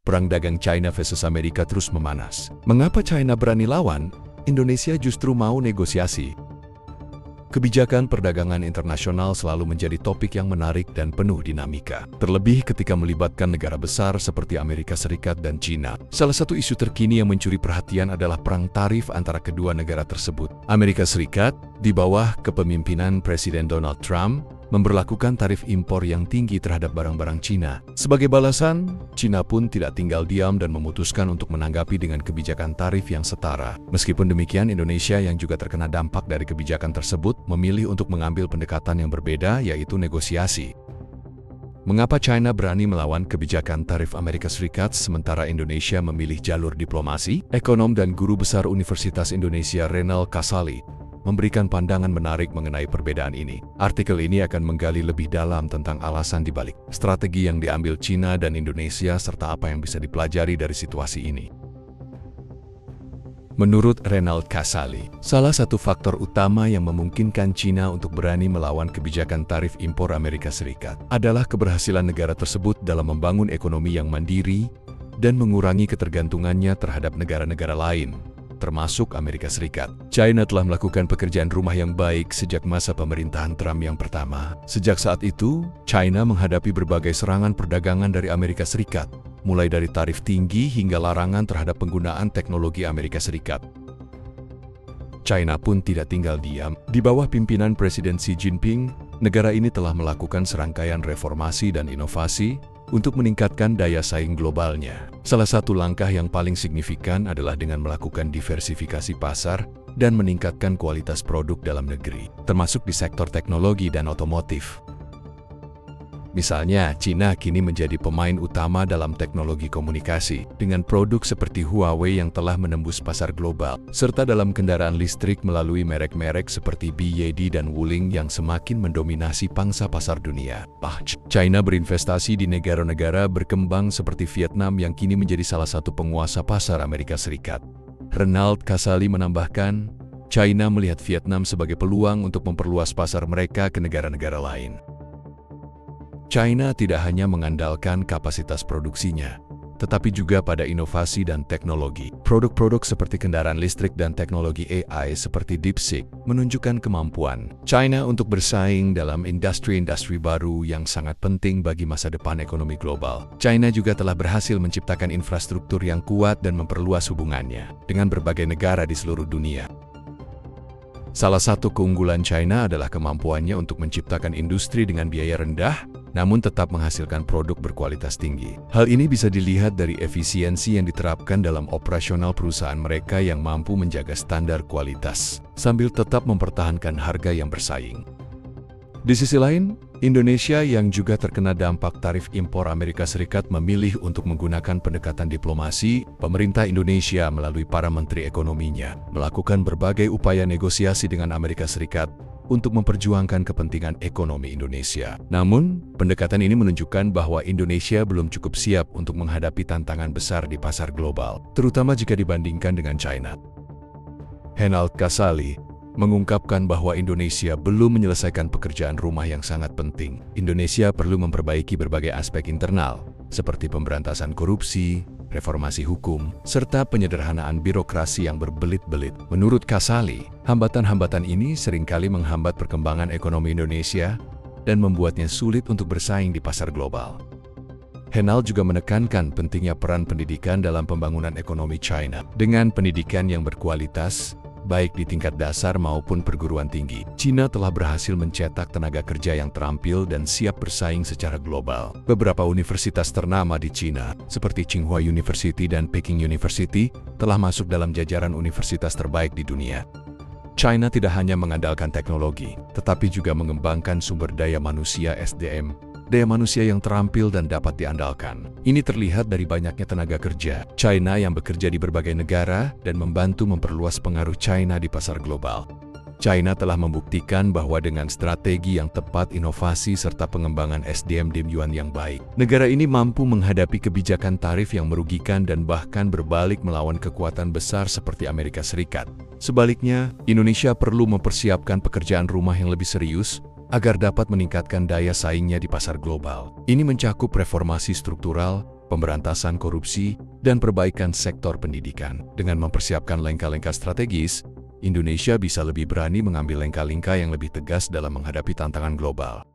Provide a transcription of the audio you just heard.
Perang dagang China versus Amerika terus memanas. Mengapa China berani lawan? Indonesia justru mau negosiasi. Kebijakan perdagangan internasional selalu menjadi topik yang menarik dan penuh dinamika. Terlebih ketika melibatkan negara besar seperti Amerika Serikat dan China. Salah satu isu terkini yang mencuri perhatian adalah perang tarif antara kedua negara tersebut. Amerika Serikat, di bawah kepemimpinan Presiden Donald Trump, memberlakukan tarif impor yang tinggi terhadap barang-barang Cina. Sebagai balasan, Cina pun tidak tinggal diam dan memutuskan untuk menanggapi dengan kebijakan tarif yang setara. Meskipun demikian, Indonesia yang juga terkena dampak dari kebijakan tersebut memilih untuk mengambil pendekatan yang berbeda, yaitu negosiasi. Mengapa China berani melawan kebijakan tarif Amerika Serikat sementara Indonesia memilih jalur diplomasi? Ekonom dan guru besar Universitas Indonesia Renald Kasali memberikan pandangan menarik mengenai perbedaan ini. Artikel ini akan menggali lebih dalam tentang alasan dibalik strategi yang diambil China dan Indonesia serta apa yang bisa dipelajari dari situasi ini. Menurut Renald Kasali, salah satu faktor utama yang memungkinkan China untuk berani melawan kebijakan tarif impor Amerika Serikat adalah keberhasilan negara tersebut dalam membangun ekonomi yang mandiri dan mengurangi ketergantungannya terhadap negara-negara lain, termasuk Amerika Serikat. China telah melakukan pekerjaan rumah yang baik sejak masa pemerintahan Trump yang pertama. Sejak saat itu, China menghadapi berbagai serangan perdagangan dari Amerika Serikat, mulai dari tarif tinggi hingga larangan terhadap penggunaan teknologi Amerika Serikat. China pun tidak tinggal diam. Di bawah pimpinan Presiden Xi Jinping, negara ini telah melakukan serangkaian reformasi dan inovasi untuk meningkatkan daya saing globalnya. Salah satu langkah yang paling signifikan adalah dengan melakukan diversifikasi pasar dan meningkatkan kualitas produk dalam negeri, termasuk di sektor teknologi dan otomotif. Misalnya, China kini menjadi pemain utama dalam teknologi komunikasi, dengan produk seperti Huawei yang telah menembus pasar global, serta dalam kendaraan listrik melalui merek-merek seperti BYD dan Wuling yang semakin mendominasi pangsa pasar dunia. China berinvestasi di negara-negara berkembang seperti Vietnam yang kini menjadi salah satu penguasa pasar Amerika Serikat. Renald Kasali menambahkan, China melihat Vietnam sebagai peluang untuk memperluas pasar mereka ke negara-negara lain. China tidak hanya mengandalkan kapasitas produksinya, tetapi juga pada inovasi dan teknologi. Produk-produk seperti kendaraan listrik dan teknologi AI seperti DeepSeek menunjukkan kemampuan China untuk bersaing dalam industri-industri baru yang sangat penting bagi masa depan ekonomi global. China juga telah berhasil menciptakan infrastruktur yang kuat dan memperluas hubungannya dengan berbagai negara di seluruh dunia. Salah satu keunggulan China adalah kemampuannya untuk menciptakan industri dengan biaya rendah, namun tetap menghasilkan produk berkualitas tinggi. Hal ini bisa dilihat dari efisiensi yang diterapkan dalam operasional perusahaan mereka yang mampu menjaga standar kualitas, sambil tetap mempertahankan harga yang bersaing. Di sisi lain, Indonesia yang juga terkena dampak tarif impor Amerika Serikat memilih untuk menggunakan pendekatan diplomasi. Pemerintah Indonesia melalui para menteri ekonominya melakukan berbagai upaya negosiasi dengan Amerika Serikat untuk memperjuangkan kepentingan ekonomi Indonesia. Namun, pendekatan ini menunjukkan bahwa Indonesia belum cukup siap untuk menghadapi tantangan besar di pasar global, terutama jika dibandingkan dengan China. Renald Kasali mengungkapkan bahwa Indonesia belum menyelesaikan pekerjaan rumah yang sangat penting. Indonesia perlu memperbaiki berbagai aspek internal, seperti pemberantasan korupsi, reformasi hukum, serta penyederhanaan birokrasi yang berbelit-belit. Menurut Kasali, hambatan-hambatan ini seringkali menghambat perkembangan ekonomi Indonesia dan membuatnya sulit untuk bersaing di pasar global. Renald juga menekankan pentingnya peran pendidikan dalam pembangunan ekonomi China. Dengan pendidikan yang berkualitas, baik di tingkat dasar maupun perguruan tinggi, China telah berhasil mencetak tenaga kerja yang terampil dan siap bersaing secara global. Beberapa universitas ternama di China, seperti Tsinghua University dan Peking University, telah masuk dalam jajaran universitas terbaik di dunia. China tidak hanya mengandalkan teknologi, tetapi juga mengembangkan sumber daya manusia (SDM), daya manusia yang terampil dan dapat diandalkan. Ini terlihat dari banyaknya tenaga kerja China yang bekerja di berbagai negara dan membantu memperluas pengaruh China di pasar global. China telah membuktikan bahwa dengan strategi yang tepat, inovasi, serta pengembangan SDM Yuan yang baik, negara ini mampu menghadapi kebijakan tarif yang merugikan dan bahkan berbalik melawan kekuatan besar seperti Amerika Serikat. Sebaliknya, Indonesia perlu mempersiapkan pekerjaan rumah yang lebih serius agar dapat meningkatkan daya saingnya di pasar global. Ini mencakup reformasi struktural, pemberantasan korupsi, dan perbaikan sektor pendidikan. Dengan mempersiapkan langkah-langkah strategis, Indonesia bisa lebih berani mengambil langkah-langkah yang lebih tegas dalam menghadapi tantangan global.